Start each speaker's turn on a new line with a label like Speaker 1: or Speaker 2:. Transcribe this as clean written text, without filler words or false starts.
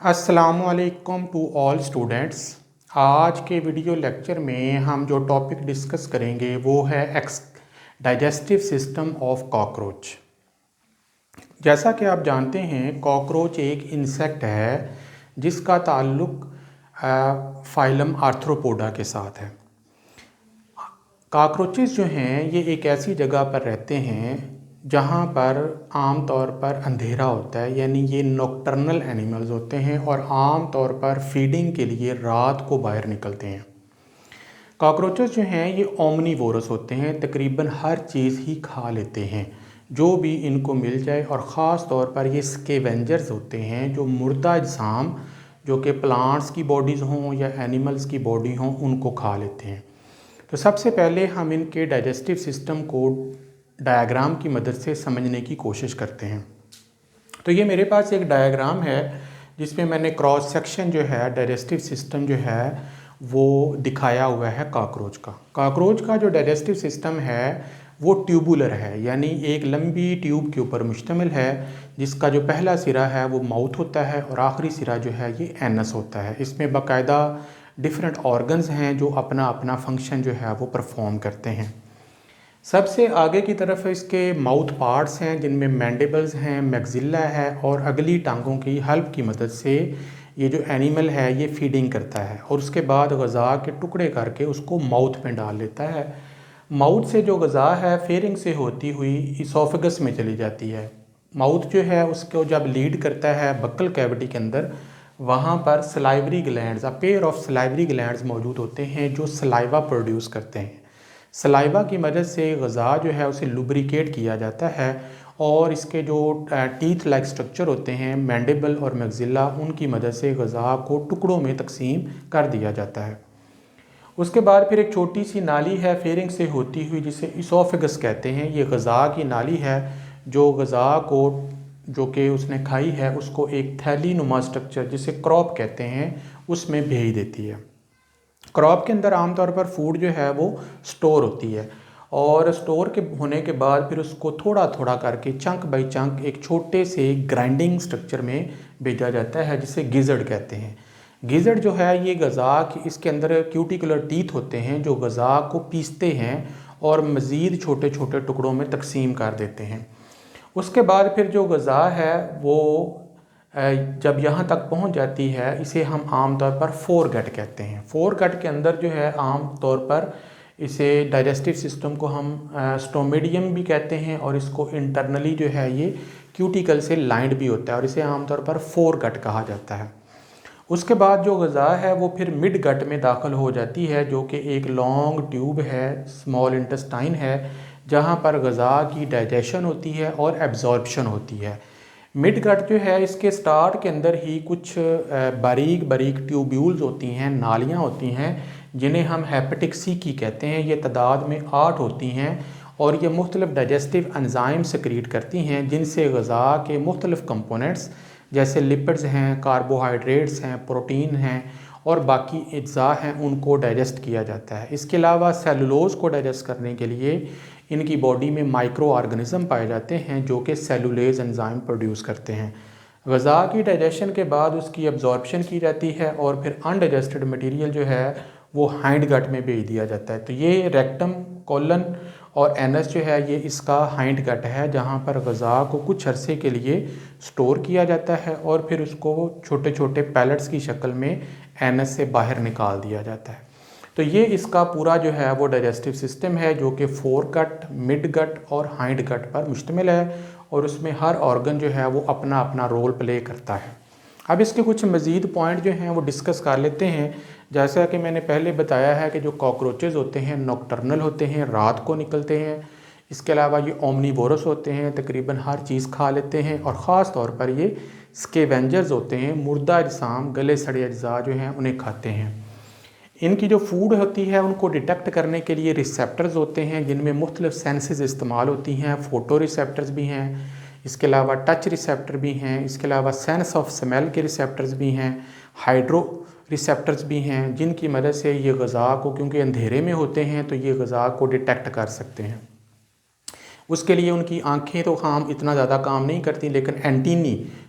Speaker 1: अस्सलामु अलैकुम to all students. आज के वीडियो लेक्चर में हम जो टॉपिक डिस्कस करेंगे वो है डाइजेस्टिव सिस्टम ऑफ कॉकरोच। जैसा कि आप जानते हैं कॉकरोच एक इंसेक्ट है जिसका ताल्लुक फाइलम आर्थ्रोपोडा के साथ है। कॉकरोचेस जो हैं ये एक ऐसी जगह पर रहते हैं जहाँ पर आम तौर पर अंधेरा होता है, यानी ये नॉकटर्नल एनिमल्स होते हैं और आम तौर पर फीडिंग के लिए रात को बाहर निकलते हैं। कॉकरोचेस जो हैं ये ओमनीवोरस होते हैं, तकरीबन हर चीज़ ही खा लेते हैं जो भी इनको मिल जाए, और ख़ास तौर पर ये स्कैवेंजर्स होते हैं जो मुर्दा अजसाम जो कि प्लांट्स की बॉडीज़ हों या एनिमल्स की बॉडी हों उनको खा लेते हैं। तो सबसे पहले हम इनके डाइजेस्टिव सिस्टम को डायग्राम की मदद से समझने की कोशिश करते हैं। तो ये मेरे पास एक डायग्राम है जिसमें मैंने क्रॉस सेक्शन जो है डाइजेस्टिव सिस्टम जो है वो दिखाया हुआ है कॉकरोच का। कॉकरोच का जो डाइजेस्टिव सिस्टम है वो ट्यूबुलर है, यानी एक लंबी ट्यूब के ऊपर मुश्तमिल है जिसका जो पहला सिरा है वो माउथ होता है और आखिरी सिरा जो है ये एनस होता है। इसमें बाकायदा डिफरेंट ऑर्गन्स हैं जो अपना अपना फंक्शन जो है वो परफॉर्म करते हैं। सबसे आगे की तरफ इसके माउथ पार्ट्स हैं जिनमें मैंडिबल्स हैं, मैक्सिला है और अगली टांगों की हेल्प की मदद से ये जो एनिमल है ये फीडिंग करता है और उसके बाद ग़ज़ा के टुकड़े करके उसको माउथ में डाल लेता है। माउथ से जो ग़ज़ा है फेरिंग से होती हुई इसोफेगस में चली जाती है। माउथ जो है उसको जब लीड करता है बक्कल कैविटी के अंदर, वहाँ पर salivary glands, a pair of salivary glands मौजूद होते हैं जो सलाइवा प्रोड्यूस करते हैं। सलाइवा की मदद से ग़ज़ा जो है उसे लुब्रिकेट किया जाता है और इसके जो टीथ लाइक स्ट्रक्चर होते हैं मैंडिबल और मैक्सिला, उनकी मदद से ग़ज़ा को टुकड़ों में तकसीम कर दिया जाता है। उसके बाद फिर एक छोटी सी नाली है फेरिंग से होती हुई जिसे इसोफेगस कहते हैं। ये ग़ज़ा की नाली है जो ग़ज़ा को जो कि उसने खाई है उसको एक थैली नुमा स्ट्रक्चर जिसे क्रॉप कहते हैं उसमें भेज देती है। क्रॉप के अंदर आमतौर पर फूड जो है वो स्टोर होती है और स्टोर के होने के बाद फिर उसको थोड़ा थोड़ा करके चंक बाई चंक एक छोटे से ग्राइंडिंग स्ट्रक्चर में भेजा जाता है जिसे गिज़र्ड कहते हैं। गिज़र्ड जो है ये ग़ज़ा की, इसके अंदर क्यूटिकुलर टीथ होते हैं जो ग़ज़ा को पीसते हैं और मज़ीद छोटे छोटे टुकड़ों में तकसीम कर देते हैं। उसके बाद फिर जो ग़ज़ा है वो जब यहाँ तक पहुँच जाती है इसे हम आम तौर पर फोर गट कहते हैं। फोर गट के अंदर जो है आम तौर पर इसे डाइजेस्टिव सिस्टम को हम स्टोमेडियम भी कहते हैं और इसको इंटरनली जो है ये क्यूटिकल से लाइंड भी होता है और इसे आम तौर पर फोर गट कहा जाता है। उसके बाद जो ग़ज़ा है वो फिर मिड गट में दाखिल हो जाती है जो कि एक लॉन्ग ट्यूब है, स्मॉल इंटेस्टाइन है, जहाँ पर ग़ज़ा की डाइजेशन होती है और एब्जॉर्प्शन होती है। मिड गट जो है इसके स्टार्ट के अंदर ही कुछ बारीक बारीक ट्यूब्यूल्स होती हैं, नालियाँ होती हैं जिन्हें हम हेपेटिक सीकी कहते हैं। ये तादाद में 8 होती हैं और ये मुख्तलिफ डाइजेस्टिव एंजाइम सेक्रीट करती हैं जिनसे ग़ज़ा के मुख्तलिफ कंपोनेंट्स जैसे लिपिड्स हैं, कार्बोहाइड्रेट्स हैं, प्रोटीन हैं और बाकी अज्जा हैं उनको डाइजेस्ट किया जाता है। इसके अलावा सेलुलोज़ को डाइजेस्ट करने के लिए इनकी बॉडी में माइक्रो ऑर्गेनिज्म पाए जाते हैं जो कि सेलुलेज एंजाइम प्रोड्यूस करते हैं। ग़ज़ा की डाइजेशन के बाद उसकी एब्जॉर्प्शन की जाती है और फिर अनडाइजेस्टेड मटेरियल जो है वो हाइंड गट में भेज दिया जाता है। तो ये रेक्टम, कोलन और एनस जो है ये इसका हाइंड गट है जहाँ पर ग़ज़ा को कुछ अरसे के लिए स्टोर किया जाता है और फिर उसको छोटे छोटे पैलेट्स की शक्ल में एनस से बाहर निकाल दिया जाता है। तो ये इसका पूरा जो है वो डाइजेस्टिव सिस्टम है जो कि फोर गट, मिड गट और हाइंड गट पर मुश्तमिल है और उसमें हर ऑर्गन जो है वो अपना अपना रोल प्ले करता है। अब इसके कुछ मज़ीद पॉइंट जो हैं वो डिस्कस कर लेते हैं। जैसा कि मैंने पहले बताया है कि जो कॉकरोचेज़ होते हैं नॉकटर्नल होते हैं, रात को निकलते हैं। इसके अलावा ये ओमनीवोरस होते हैं, तकरीबन हर चीज़ खा लेते हैं और ख़ास तौर पर ये स्कैवेंजर्स होते हैं, मुर्दा अजसाम, गले सड़े अज्जा जो हैं उन्हें खाते हैं। इनकी जो फूड होती है उनको डिटेक्ट करने के लिए रिसेप्टर्स होते हैं जिनमें मुख्तलिफ सेंसेस इस्तेमाल होती हैं। फ़ोटो रिसेप्टर्स भी हैं, इसके अलावा टच रिसेप्टर भी हैं, इसके अलावा सेंस ऑफ स्मेल के रिसेप्टर्स भी हैं, हाइड्रो रिसेप्टर्स भी हैं जिनकी मदद से ये ग़ज़ा को, क्योंकि अंधेरे में होते हैं तो ये ग़ज़ा को डिटेक्ट कर सकते हैं। उसके लिए उनकी आँखें तो इतना ज़्यादा काम नहीं करती, लेकिन एंटीनी